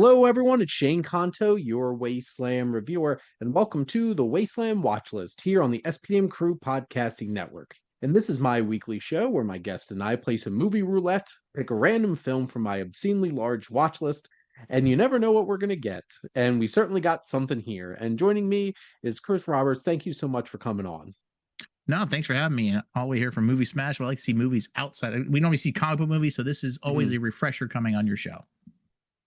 Hello, everyone. It's Shane Conto, your Wasteland reviewer, and welcome to the Wasteland Watchlist here on the SPDM Crew Podcasting Network. And this is my weekly show where my guest and I play some movie roulette, pick a random film from my obscenely large watch list, and you never know what we're going to get. And we certainly got something here. And joining me is Chris Roberts. Thank you so much for coming on. No, thanks for having me. All we hear from Movie Smash. We like to see movies outside. We normally see comic book movies, so this is always a refresher coming on your show.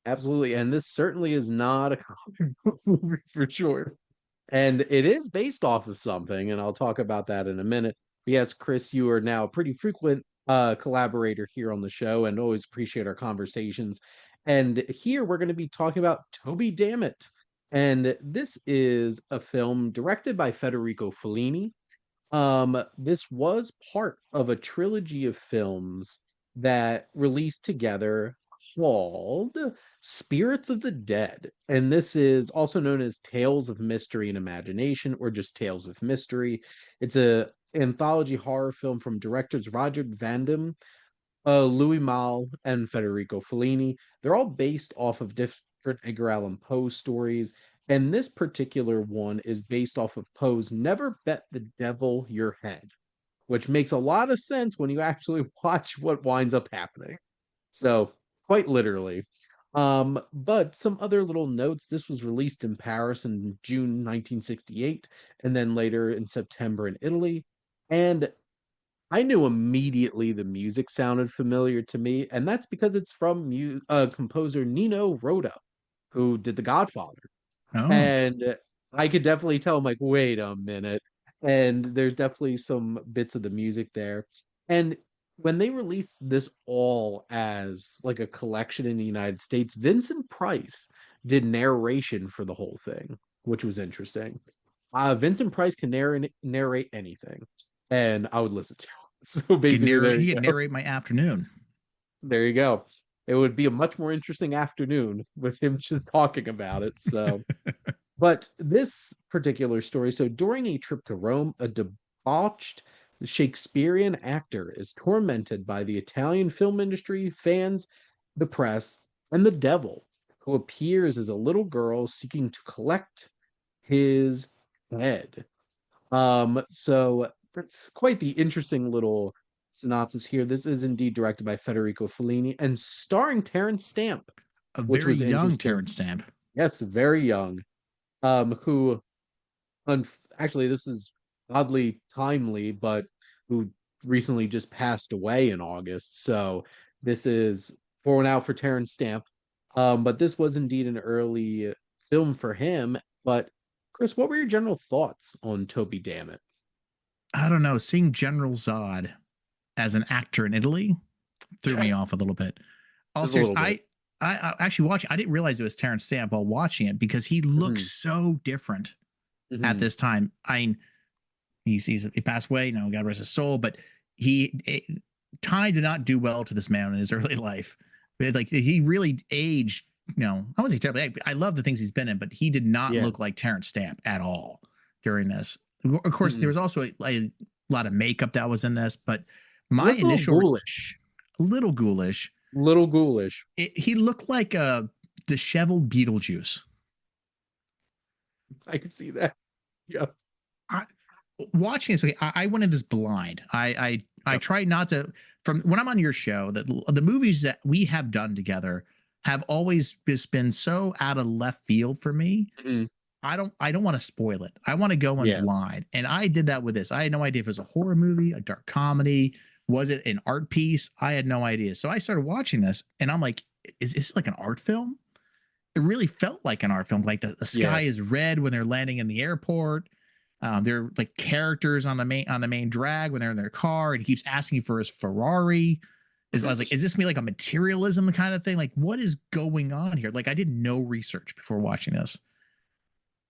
Absolutely. And this certainly is not a comic book movie for sure. And it is based off of something, and I'll talk about that in a minute. But yes, Chris, you are now a pretty frequent collaborator here on the show and always appreciate our conversations. And here we're going to be talking about Toby Dammit. And this is a film directed by Federico Fellini. This was part of a trilogy of films that released together called Spirits of the Dead. And this is also known as Tales of Mystery and Imagination, or just Tales of Mystery. It's a anthology horror film from directors Roger Vandam, Louis Malle, and Federico Fellini. They're all based off of different Edgar Allan Poe stories. And this particular one is based off of Poe's Never Bet the Devil Your Head, which makes a lot of sense when you actually watch what winds up happening. So, quite literally. But some other little notes. This was released in Paris in June 1968, and then later in September in Italy. And I knew immediately the music sounded familiar to me, and that's because it's from composer Nino Rota, who did The Godfather. Oh, And I could definitely tell, I'm like, wait a minute. And there's definitely some bits of the music there. And when they released this all as like a collection in the United States, Vincent Price did narration for the whole thing, which was interesting. Vincent Price can narrate anything, and I would listen to it. So basically, there he you can go. narrate my afternoon. There you go. It would be a much more interesting afternoon with him just talking about it. So. But this particular story, so during a trip to Rome, a debauched Shakespearean actor is tormented by the Italian film industry, fans, the press, and the devil, who appears as a little girl seeking to collect his head. So it's quite the interesting little synopsis here. This is indeed directed by Federico Fellini and starring Terence Stamp, A which very was young interesting. Terrence Stamp. Yes, very young. Who actually this is oddly timely, but who recently just passed away in August. So this is pouring out for Terrence Stamp. But this was indeed an early film for him. But Chris, what were your general thoughts on Toby Dammit? I don't know. Seeing General Zod as an actor in Italy threw me off a little bit. Just a Also, little bit. I actually watched. I didn't realize it was Terrence Stamp while watching it because he looks Mhm, so different at mhm. this time. I mean, he passed away. You know, God rest his soul. But time did not do well to this man in his early life. But like he really aged. You know, I wouldn't say terribly. I love the things he's been in, but he did not Yeah. look like Terrence Stamp at all during this. Of course, there Mhm. was also a lot of makeup that was in this, but my Little initial ghoulish. little ghoulish. Little ghoulish. He looked like a disheveled Beetlejuice. I can see that. Yeah. I, Watching this, okay, I went in this blind. I Yep. try not to. From when I'm on your show, that the movies that we have done together have always just been so out of left field for me. Mhm. I don't want to spoil it. I want to go in Yeah. blind. And I did that with this. I had no idea if it was a horror movie, a dark comedy, was it an art piece? I had no idea. So I started watching this and I'm like, is this like an art film? It really felt like an art film. Like the Yeah. sky is red when they're landing in the airport. They're like characters on the main drag when they're in their car, and he keeps asking for his Ferrari. I was like, is this me like a materialism kind of thing? Like, what is going on here? Like, I did no research before watching this.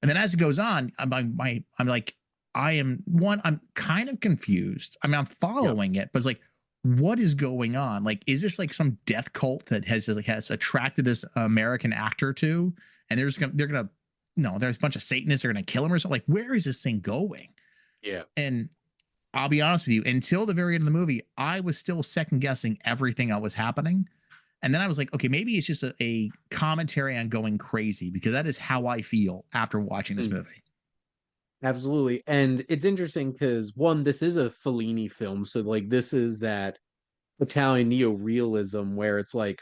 And then as it goes on, I'm like, I'm kind of confused. I mean, I'm Yep. following it, but it's like, what is going on? Like, is this like some death cult that has attracted this American actor to, and they're gonna no, there's a bunch of Satanists are gonna kill him or something? Like, where is this thing going? Yeah. And I'll be honest with you, until the very end of the movie, I was still second guessing everything that was happening. And then I was like, okay, maybe it's just a commentary on going crazy, because that is how I feel after watching this Mm, movie. absolutely. And it's interesting because one, this is a Fellini film. So like this is that Italian neo-realism where it's like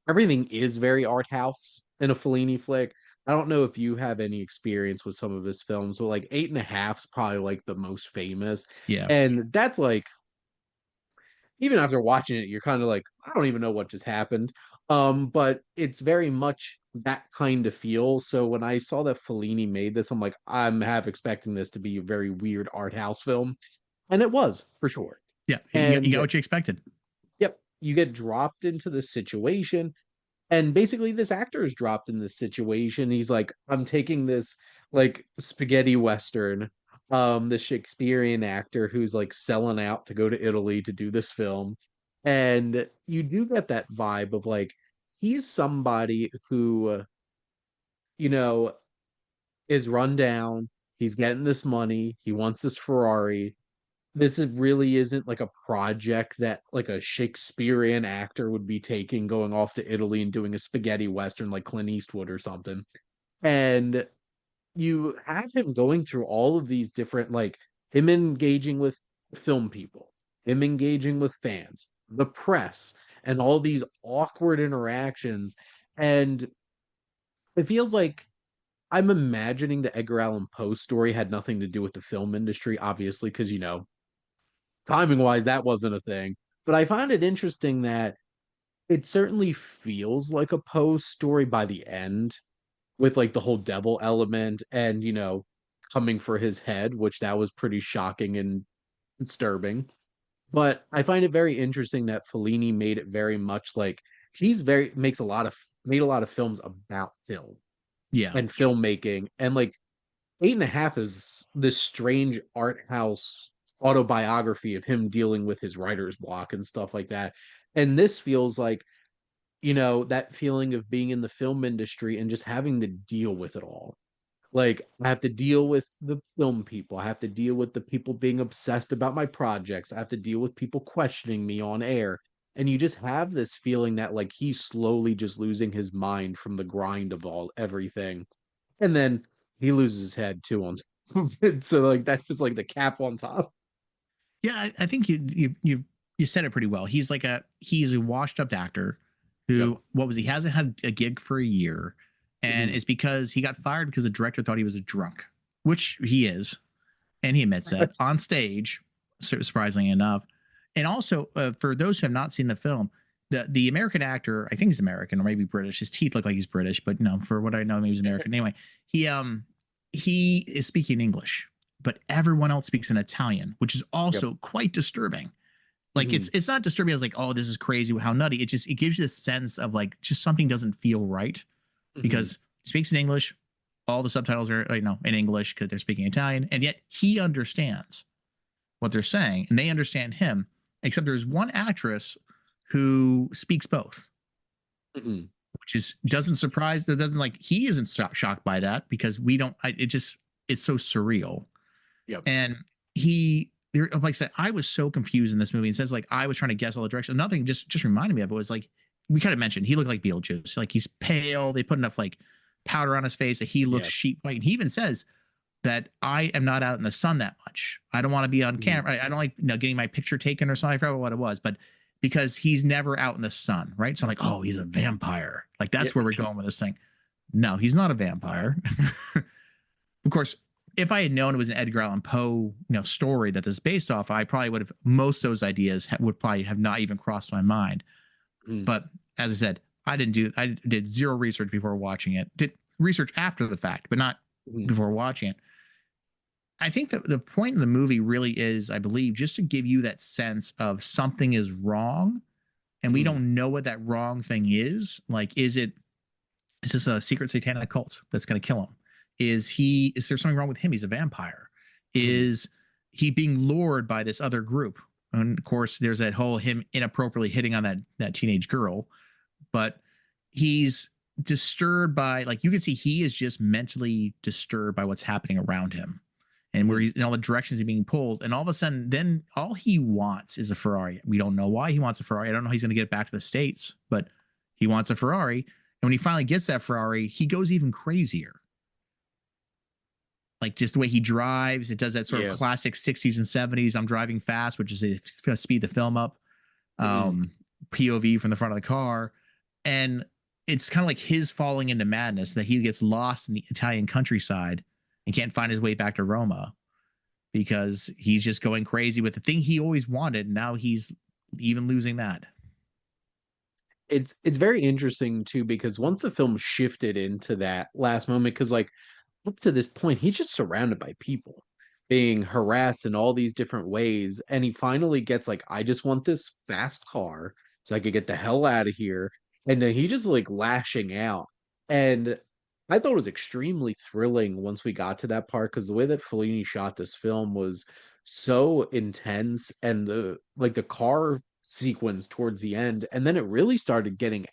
everything is very art house in a Fellini flick. I don't know if you have any experience with some of his films, but like Eight and a Half's probably like the most famous. Yeah. And that's like even after watching it, you're kind of like, I don't even know what just happened. But it's very much that kind of feel. So when I saw that Fellini made this, I'm like, I'm half expecting this to be a very weird art house film. And it was for sure. Yeah. You got And what you expected. yep, you get dropped into this situation. And basically, this actor is dropped in this situation. He's like, I'm taking this like spaghetti western, the Shakespearean actor who's like selling out to go to Italy to do this film. And you do get that vibe of like, he's somebody who, you know, is run down. He's getting this money. He wants this Ferrari. Really isn't like a project that like a Shakespearean actor would be taking, going off to Italy and doing a spaghetti western like Clint Eastwood or something. And you have him going through all of these different, like him engaging with film people, him engaging with fans, the press, and all these awkward interactions. And it feels like I'm imagining the Edgar Allan Poe story had nothing to do with the film industry, obviously, because timing wise, that wasn't a thing. But I find it interesting that it certainly feels like a Poe story by the end, with like the whole devil element and, coming for his head, which that was pretty shocking and disturbing. But I find it very interesting that Fellini made it very much like he's very makes a lot of made a lot of films about film Yeah. and filmmaking. And like Eight and a Half is this strange art house autobiography of him dealing with his writer's block and stuff like that. And this feels like, that feeling of being in the film industry and just having to deal with it all. Like, I have to deal with the film people. I have to deal with the people being obsessed about my projects. I have to deal with people questioning me on air. And you just have this feeling that like he's slowly just losing his mind from the grind of everything. And then he loses his head too on top of it. So like that's just like the cap on top. Yeah, I think you said it pretty well. He's a washed up actor Yep. who, what was, he hasn't had a gig for a year, and Mhm. it's because he got fired because the director thought he was a drunk, which he is, and he admits that on stage, surprisingly enough. And also, for those who have not seen the film, the American actor, I think he's American or maybe British. His teeth look like he's British, but no, for what I know, he was American. Anyway, he is speaking English, but everyone else speaks in Italian, which is Yep. also quite disturbing. Like Mhm. it's not disturbing as like, oh, this is crazy, how nutty. It gives you this sense of like just something doesn't feel right, Mhm. because he speaks in English, all the subtitles are in English because they're speaking Italian, and yet he understands what they're saying and they understand him. Except there's one actress who speaks both, Mhm. which is doesn't surprise, that doesn't, like, he isn't shocked by that, because we don't, it's so surreal. Yep. And he there, like I said, I was so confused in this movie. It says like I was trying to guess all the directions. Another thing just reminded me of it was like, we kind of mentioned he looked like Beetlejuice. Like, he's pale. They put enough like powder on his face that he looks Yeah. sheep white. And he even says that I am not out in the sun that much. I don't want to be on Mhm. camera. I don't like, getting my picture taken or something. I forgot what it was, but because he's never out in the sun, right? So I'm like, oh, he's a vampire. Like, Yeah. that's where we're going with this thing. No, he's not a vampire. Of course, if I had known it was an Edgar Allan Poe, story that this is based off, I probably would have, most of those ideas would probably have not even crossed my mind. Mhm. But as I said, I did zero research before watching it. Did research after the fact, but not Mhm. before watching it. I think that the point of the movie really is, I believe, just to give you that sense of something is wrong, and we Mhm. don't know what that wrong thing is. Like, is this a secret satanic cult that's going to kill him? Is there something wrong with him? He's a vampire. Mhm. Is he being lured by this other group? And of course, there's that whole him inappropriately hitting on that teenage girl, but he's disturbed by, like, you can see he is just mentally disturbed by what's happening around him, and where Mhm. he's in all the directions he's being pulled. And all of a sudden, then all he wants is a Ferrari. We don't know why he wants a Ferrari. I don't know how he's going to get back to the States, but He wants a Ferrari. And when he finally gets that Ferrari, he goes even crazier. Like just the way he drives, it does that sort of Yeah. classic 60s and 70s. I'm driving fast, which is going to speed the film up. Mhm. POV from the front of the car. And it's kind of like his falling into madness that he gets lost in the Italian countryside and can't find his way back to Roma because he's just going crazy with the thing he always wanted. And now he's even losing that. It's very interesting too because once the film shifted into that last moment, because like up to this point, he's just surrounded by people being harassed in all these different ways. And he finally gets like, I just want this fast car so I could get the hell out of here. And then he just like lashing out. And I thought it was extremely thrilling once we got to that part because the way that Fellini shot this film was so intense and the car sequence towards the end. And then it really started getting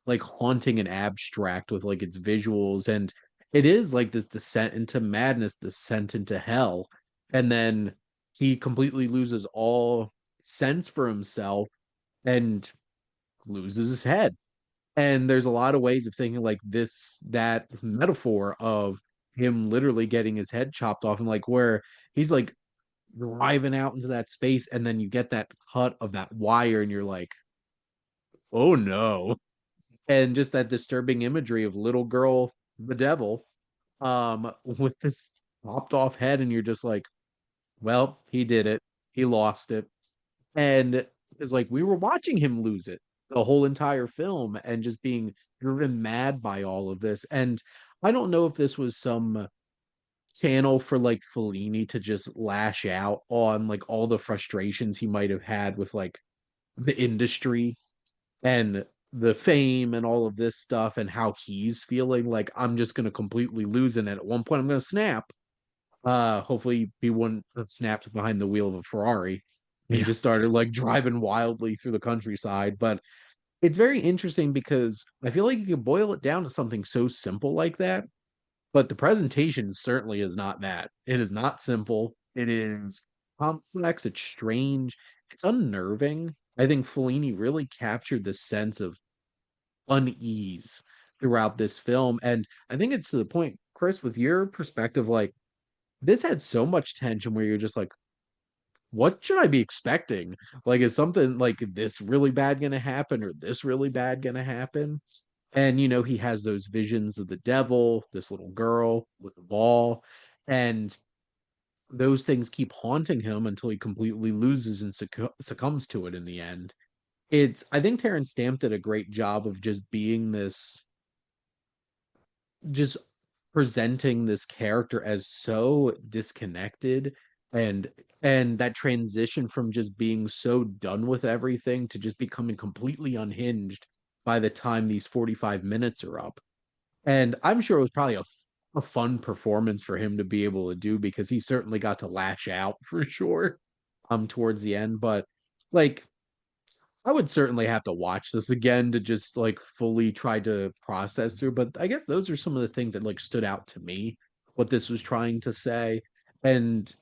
like haunting and abstract with like its visuals and it is like this descent into madness, descent into hell. And then he completely loses all sense for himself and loses his head. And there's a lot of ways of thinking like this, that metaphor of him literally getting his head chopped off and like where he's like driving out into that space and then you get that cut of that wire and you're like, oh no. And just that disturbing imagery of little girl the devil with this chopped off head and you're just like well he did it, he lost it. And it's like we were watching him lose it the whole entire film and just being driven mad by all of this. And I don't know if this was some channel for like Fellini to just lash out on like all the frustrations he might have had with like the industry and the fame and all of this stuff and how he's feeling like I'm just going to completely lose it and at one point I'm going to snap. Hopefully he wouldn't have snapped behind the wheel of a Ferrari and Yeah. just started like driving wildly through the countryside. But it's very interesting because I feel like you can boil it down to something so simple like that, but the presentation certainly is not that. It is not simple. It is complex, it's strange, it's unnerving. I think Fellini really captured the sense of unease throughout this film. And I think it's to the point, Chris, with your perspective, like this had so much tension where you're just like, what should I be expecting? Like, is something like this really bad going to happen or this really bad going to happen? And, he has those visions of the devil, this little girl with the ball, and those things keep haunting him until he completely loses and succumbs to it in the end. I think Terrence Stamp did a great job of just being this just presenting this character as so disconnected and that transition from just being so done with everything to just becoming completely unhinged by the time these 45 minutes are up. And I'm sure it was probably a fun performance for him to be able to do because he certainly got to lash out for sure towards the end. But like I would certainly have to watch this again to just like fully try to process through. But I guess those are some of the things that like stood out to me, what this was trying to say. And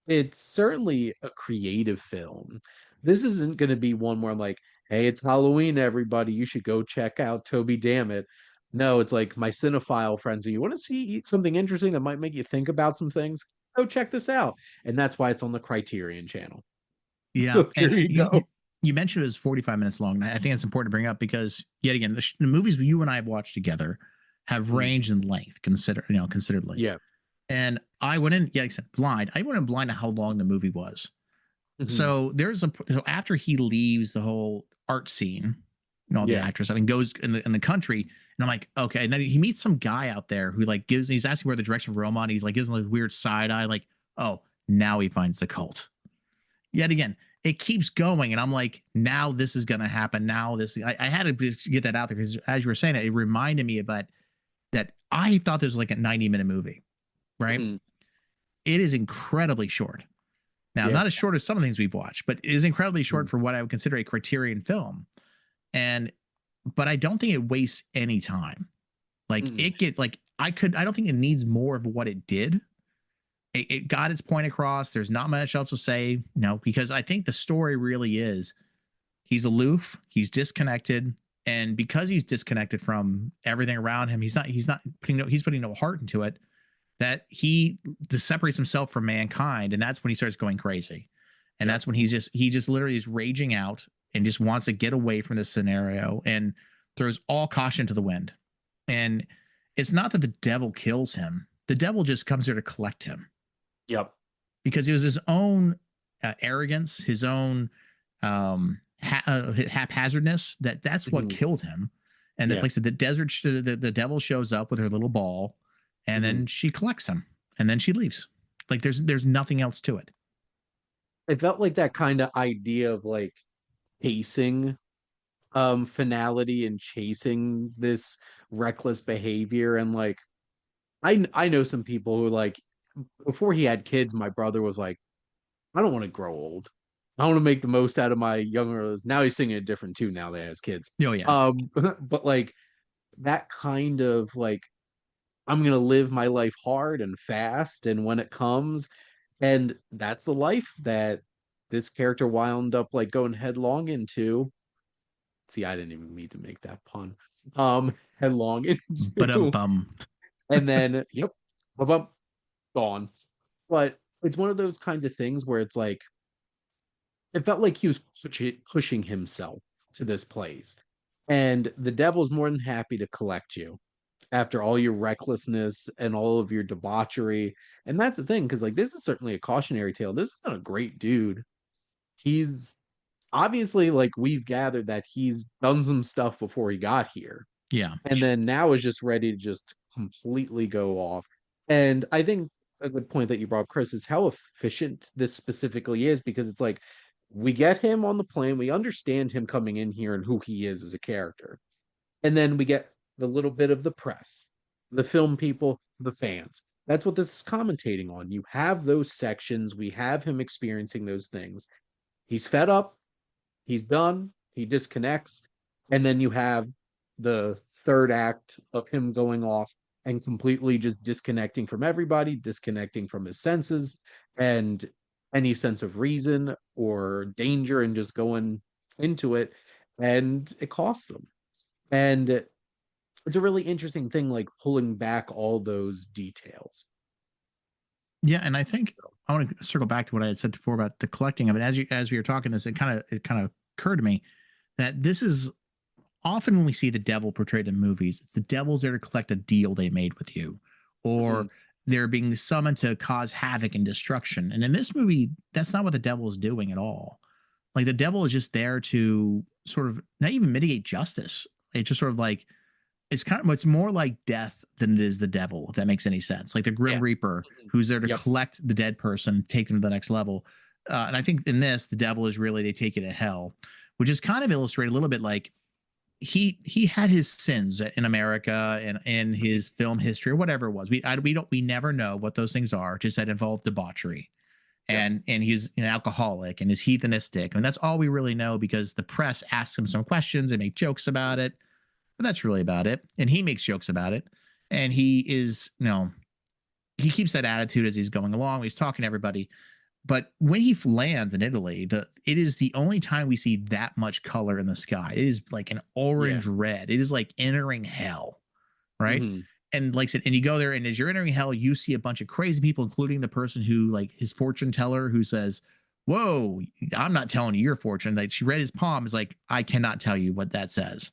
it's certainly a creative film. This isn't going to be one where I'm like, hey, it's Halloween, everybody. You should go check out Toby Dammit. No, it's like my cinephile friends. You want to see something interesting that might make you think about some things? Go check this out. And that's why it's on the Criterion channel. Yeah. So there And you you, go. you mentioned it was 45 minutes long. And I think it's important to bring up because, yet again, the movies you and I have watched together have Mm, ranged in length, considerably. yeah. And I went in, yeah, like I said, blind. I went in blind to how long the movie was. Mhm. So after he leaves the whole art scene, all the Yeah. actors, I mean, goes in the country, and I'm like, okay. And then he meets some guy out there who like he's asking where the direction of Roma, and he's like gives him like weird side eye, like, oh, now he finds the cult. Yet again, it keeps going, and I'm like, now this is gonna happen. Now I had to just get that out there because as you were saying it reminded me about that I thought this was like a 90-minute movie, right? Mhm. It is incredibly short. Now, Yeah. not as short as some of the things we've watched, but it is incredibly Mm, short for what I would consider a Criterion film. And but I don't think it wastes any time. Like mm, it gets like I don't think it needs more of what it did. It got its point across. There's not much else to say, because I think the story really is he's aloof, he's disconnected, And because he's disconnected from everything around him, he's putting no heart into it, that he separates himself from mankind, and that's when he starts going crazy. And Yep. that's when he just literally is raging out and just wants to get away from this scenario and throws all caution to the wind. And it's not that the devil kills him. The devil just comes there to collect him, Yep. because it was his own arrogance, his own haphazardness, that's what Mhm. killed him. And that, Yeah. like I said, the devil shows up with her little ball, and Mhm. then she collects him, and then she leaves. Like there's nothing else to it. It felt like that kind of idea of like chasing finality and chasing this reckless behavior. And like I know some people who like before he had kids, my brother was like, I don't want to grow old. I want to make the most out of my younger years. Now he's singing a different tune now that he has kids. Oh yeah, But like that kind of like I'm gonna live my life hard and fast, and when it comes, and that's the life that this character wound up like going headlong into. See, I didn't even mean to make that pun. Headlong but into, bum. and then yep, bum, gone. But it's one of those kinds of things where it's like it felt like he was pushing himself to this place. And the devil's more than happy to collect you after all your recklessness and all of your debauchery. And that's the thing, because like this is certainly a cautionary tale. This is not a great dude. He's obviously like we've gathered that he's done some stuff before he got here. Yeah, And then now is just ready to just completely go off. And I think a good point that you brought up, Chris, is how efficient this specifically is, because it's like we get him on the plane, we understand him coming in here and who he is as a character. And then we get the little bit of the press, the film people, the fans. That's what this is commentating on. You have those sections, we have him experiencing those things. He's fed up, he's done, he disconnects, and then you have the third act of him going off and completely just disconnecting from everybody, disconnecting from his senses and any sense of reason or danger, and just going into it, and it costs him. And it's a really interesting thing, like pulling back all those details. yeah. And I think I want to circle back to what I had said before about the collecting of it. As we were talking this, it kind of occurred to me that this is often when we see the devil portrayed in movies, it's the devil's there to collect a deal they made with you, Mhm. or they're being summoned to cause havoc and destruction. And in this movie, that's not what the devil is doing at all. Like the devil is just there to sort of not even mitigate justice. It's just sort of like it's more like death than it is the devil, if that makes any sense. Like the Grim Yeah. Reaper, Mhm. who's there to Yep. collect the dead person, take them to the next level. And I think in this, the devil is really they take you to hell, which is kind of illustrated a little bit like he had his sins in America and in his film history or whatever it was. We never know what those things are. Just that involved debauchery, Yep. and he's an alcoholic and is heathenistic, and that's all we really know because the press asks him some questions and make jokes about it. But that's really about it, and he makes jokes about it, and he is he keeps that attitude as he's going along. He's talking to everybody, but when he lands in Italy, it is the only time we see that much color in the sky. It is like an Yeah. orange red. It is like entering hell, right? Hmm. And like I said, and you go there, and as you're entering hell, you see a bunch of crazy people, including the person who, like, his fortune teller, who says, "Whoa, I'm not telling you your fortune." Like, she read his palm, is like, "I cannot tell you what that says,"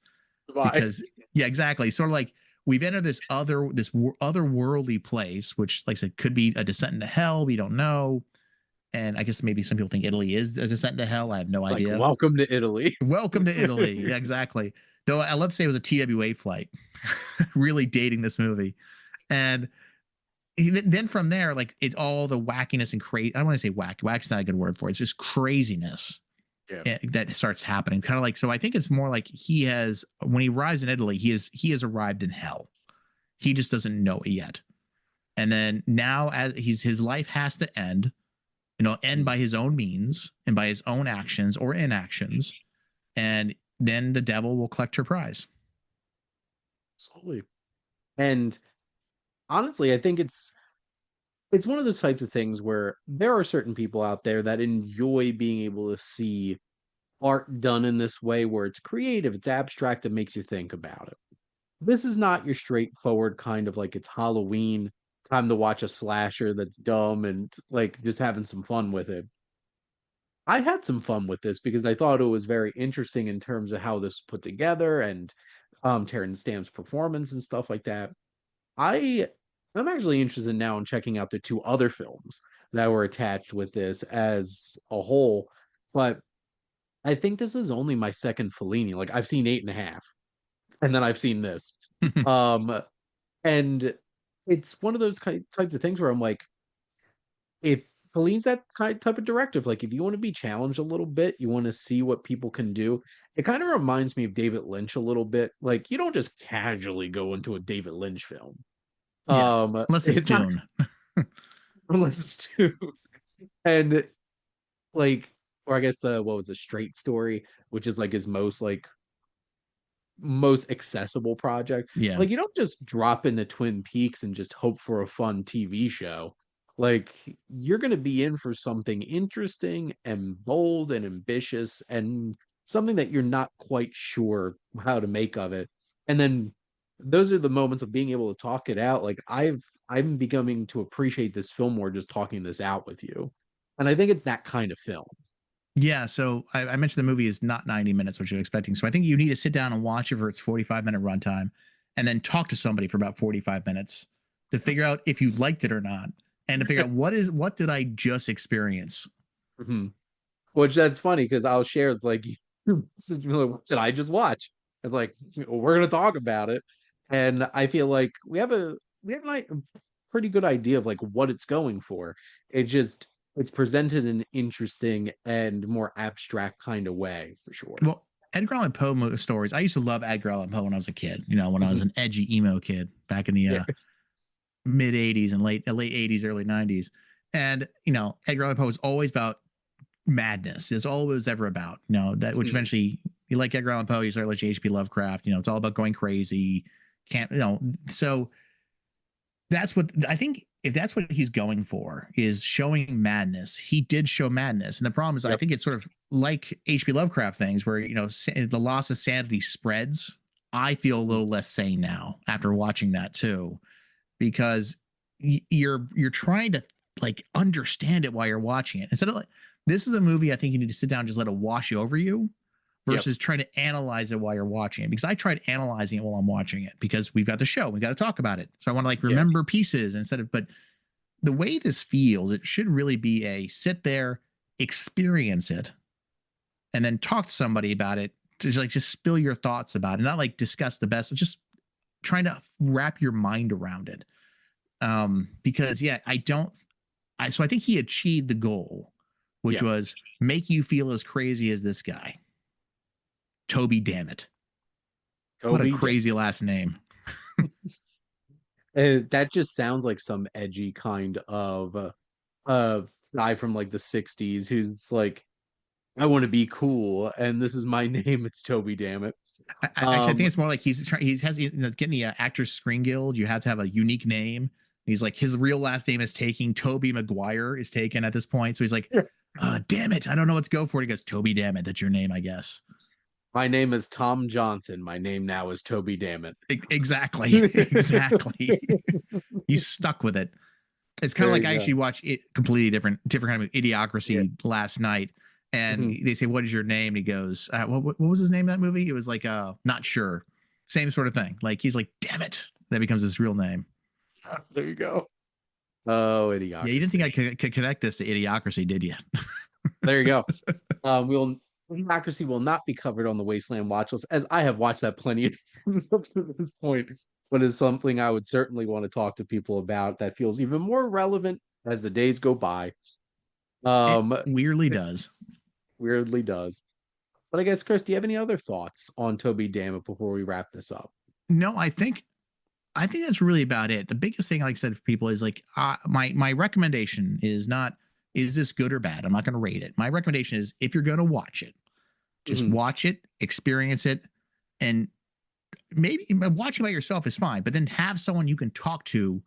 Goodbye. because yeah, exactly. Sort of like we've entered this otherworldly place, which, like I said, could be a descent into hell. We don't know. And I guess maybe some people think Italy is a descent into hell. I have no It's like, idea. welcome to Italy. Welcome to Italy. Yeah, exactly. Though I love to say it was a TWA flight, really dating this movie. And then from there, like it's all the wackiness and crazy. I don't want to say whack. Whack's not a good word for it. It's just craziness Yeah. that starts happening. Kind of like, so I think it's more like he has, when he arrives in Italy, he has arrived in hell. He just doesn't know it yet. And then now, as his life has to end, end by his own means and by his own actions or inactions, and then the devil will collect her prize. Absolutely. And honestly, I think it's one of those types of things where there are certain people out there that enjoy being able to see art done in this way where it's creative, it's abstract, it makes you think about it. This is not your straightforward kind of like it's Halloween, time to watch a slasher that's dumb and like just having some fun with it. I had some fun with this because I thought it was very interesting in terms of how this was put together and Terrence Stamp's performance and stuff like that. I I'm actually interested now in checking out the two other films that were attached with this as a whole, but I think this is only my second Fellini. Like I've seen eight and a half, and then I've seen this. Um, and it's one of those types of things where I'm like, if Fellini's that type of directive, like if you want to be challenged a little bit, you want to see what people can do. It kind of reminds me of David Lynch a little bit. Like you don't just casually go into a David Lynch film. Yeah, unless it's It's not Dune. unless it's too and like or I guess what was the Straight Story, which is like his most accessible project. Yeah. Like you don't just drop into Twin Peaks and just hope for a fun TV show. Like you're going to be in for something interesting and bold and ambitious and something that you're not quite sure how to make of it. And then those are the moments of being able to talk it out. Like I'm becoming to appreciate this film more just talking this out with you. And I think it's that kind of film. Yeah, so I mentioned the movie is not 90 minutes, which you're expecting. So I think you need to sit down and watch it for its 45-minute runtime and then talk to somebody for about 45 minutes to figure out if you liked it or not and to figure out what did I just experience? hmm Which that's funny because I'll share. It's like, what did I just watch? It's like well, we're gonna talk about it, and I feel like we have like a pretty good idea of like what it's going for. It just it's presented in an interesting and more abstract kind of way for sure. Well, Edgar Allan Poe stories. I used to love Edgar Allan Poe when I was a kid. You know, when I was Mhm. an edgy emo kid back in the Yeah. mid '80s and late '80s, early '90s. And you know, Edgar Allan Poe was always about madness. It's all it was ever about. You know, that which Mhm. eventually you like Edgar Allan Poe, you start like H.P. Lovecraft. You know, it's all about going crazy. Can't you know? So that's what I think. If that's what he's going for, is showing madness. He did show madness, and the problem is, I Yep. think it's sort of like H.P. Lovecraft things, where you know the loss of sanity spreads. I feel a Mhm. little less sane now after watching that too, because you're trying to like understand it while you're watching it instead of like this is a movie I think you need to sit down and just let it wash over you Yep. versus trying to analyze it while you're watching it because I tried analyzing it while I'm watching it because we've got the show we got to talk about it so I want to like Yeah. remember pieces instead of but the way this feels it should really be a sit there experience it and then talk to somebody about it to like just spill your thoughts about it not like discuss the best just trying to wrap your mind around it because yeah so I think he achieved the goal which Yeah. was make you feel as crazy as this guy Toby Dammit. What a Toby. crazy last name. That just sounds like some edgy kind of guy from like the 60s who's like, I want to be cool, and this is my name. It's Toby Dammit. Actually, I think Um, it's more like he has you know, getting the Actors Screen Guild. You have to have a unique name. He's like his real last name is taking Toby Maguire is taken at this point. So he's like, damn it, I don't know what to go for. He goes, Toby Dammit, that's your name, I guess. my name is Tom Johnson. My name now is Toby Dammit. Exactly, exactly. He's stuck with it. It's kind of There like you I go. actually watched it completely different kind of Yeah. idiocracy last night. And Mhm. they say, "What is your name?" And he goes, what was his name in that movie?" It was like, not sure. Same sort of thing. Like he's like, "Damn it!" That becomes his real name. There you go. Oh, Yeah, you didn't think idiocracy. I could connect this to idiocracy, did you? There you go. We'll Idiocracy will not be covered on the Wasteland Watchlist, as I have watched that plenty of times up to this point, but is something I would certainly want to talk to people about that feels even more relevant as the days go by. It Um, weirdly it does. weirdly does. But I guess, Chris, do you have any other thoughts on Toby Dammit before we wrap this up? No, I think that's really about it. The biggest thing, like I said, for people is like my recommendation is not is this good or bad. I'm not going to rate it. My recommendation is if you're going to watch it, just Mhm. watch it, experience it, and maybe watching by yourself is fine, but then have someone you can talk to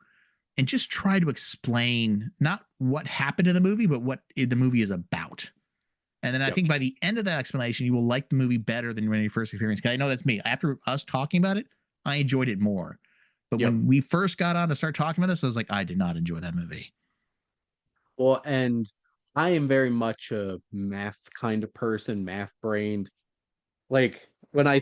and just try to explain not what happened in the movie, but what the movie is about. And then I think by the end of that explanation, you will like the movie better than when you first experienced. Because I know that's me. After us talking about it, I enjoyed it more. But when we first got on to start talking about this, I was like, I did not enjoy that movie. Well, and I am very much a math kind of person, math brained. Like when I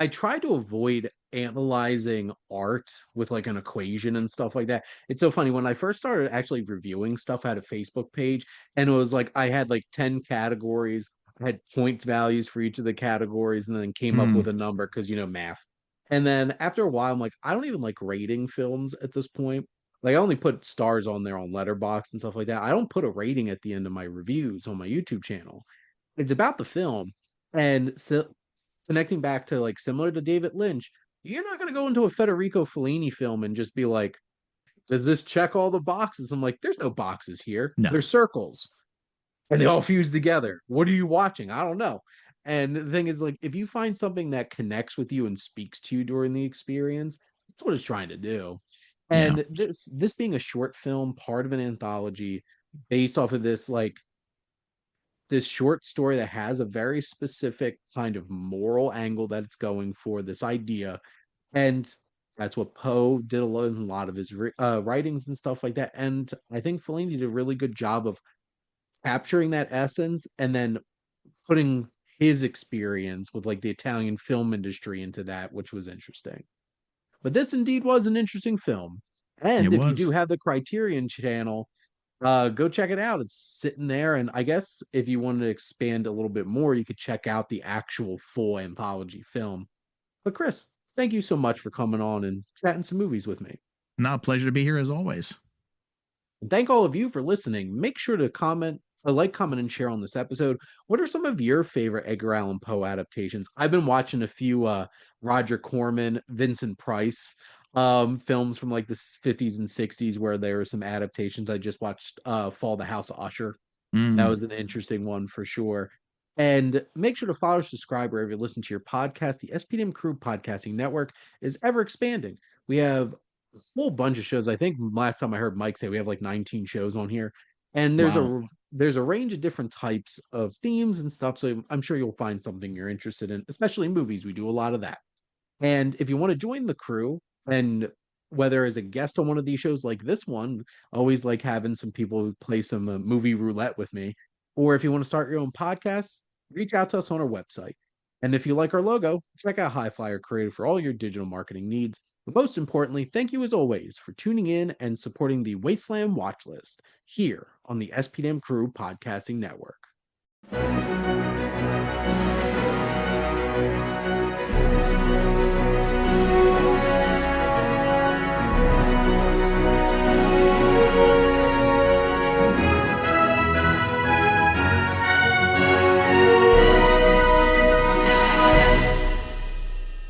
try to avoid analyzing art with like an equation and stuff like that. It's so funny when I first started actually reviewing stuff, I had a Facebook page and it was like I had like 10 categories. I had point values for each of the categories and then came up with a number because math. And then after a while, I'm like, I don't even like rating films at this point. Like I only put stars on there on Letterboxd and stuff like that. I don't put a rating at the end of my reviews on my YouTube channel. It's about the film. And so connecting back to like similar to David Lynch, you're not going to go into a Federico Fellini film and just be like, does this check all the boxes? I'm like, there's no boxes here. No. There's circles and they all fuse together. What are you watching? I don't know. And the thing is, like, if you find something that connects with you and speaks to you during the experience, that's what it's trying to do. Yeah. And this being a short film, part of an anthology, based off of this short story that has a very specific kind of moral angle that it's going for, this idea. And that's what Poe did in a lot of his writings and stuff like that. And I think Fellini did a really good job of capturing that essence and then putting his experience with like the Italian film industry into that, which was interesting. But this indeed was an interesting film. It And if you do was. have the Criterion channel, go check it out. It's sitting there. And I guess if you wanted to expand a little bit more, you could check out the actual full anthology film. But Chris, thank you so much for coming on and chatting some movies with me. Not a pleasure to be here as always. And thank all of you for listening. Make sure to comment, and share on this episode. What are some of your favorite Edgar Allan Poe adaptations? I've been watching a few Roger Corman, Vincent Price films from like the 50s and 60s where there were some adaptations. I just watched Fall the House of Usher. That was an interesting one for sure. And make sure to follow or subscribe wherever you listen to your podcast. The SPDM Crew Podcasting Network is ever expanding. We have a whole bunch of shows. I think last time I heard Mike say we have like 19 shows on here. And there's a range of different types of themes and stuff. So I'm sure you'll find something you're interested in, especially movies. We do a lot of that. And if you want to join the crew, and whether as a guest on one of these shows like this one, I always like having some people who play some movie roulette with me. Or if you want to start your own podcast, reach out to us on our website. And if you like our logo, check out HiFlyer Creative for all your digital marketing needs. But most importantly, thank you as always for tuning in and supporting the Wasteland Watchlist here on the SPDM Crew Podcasting Network.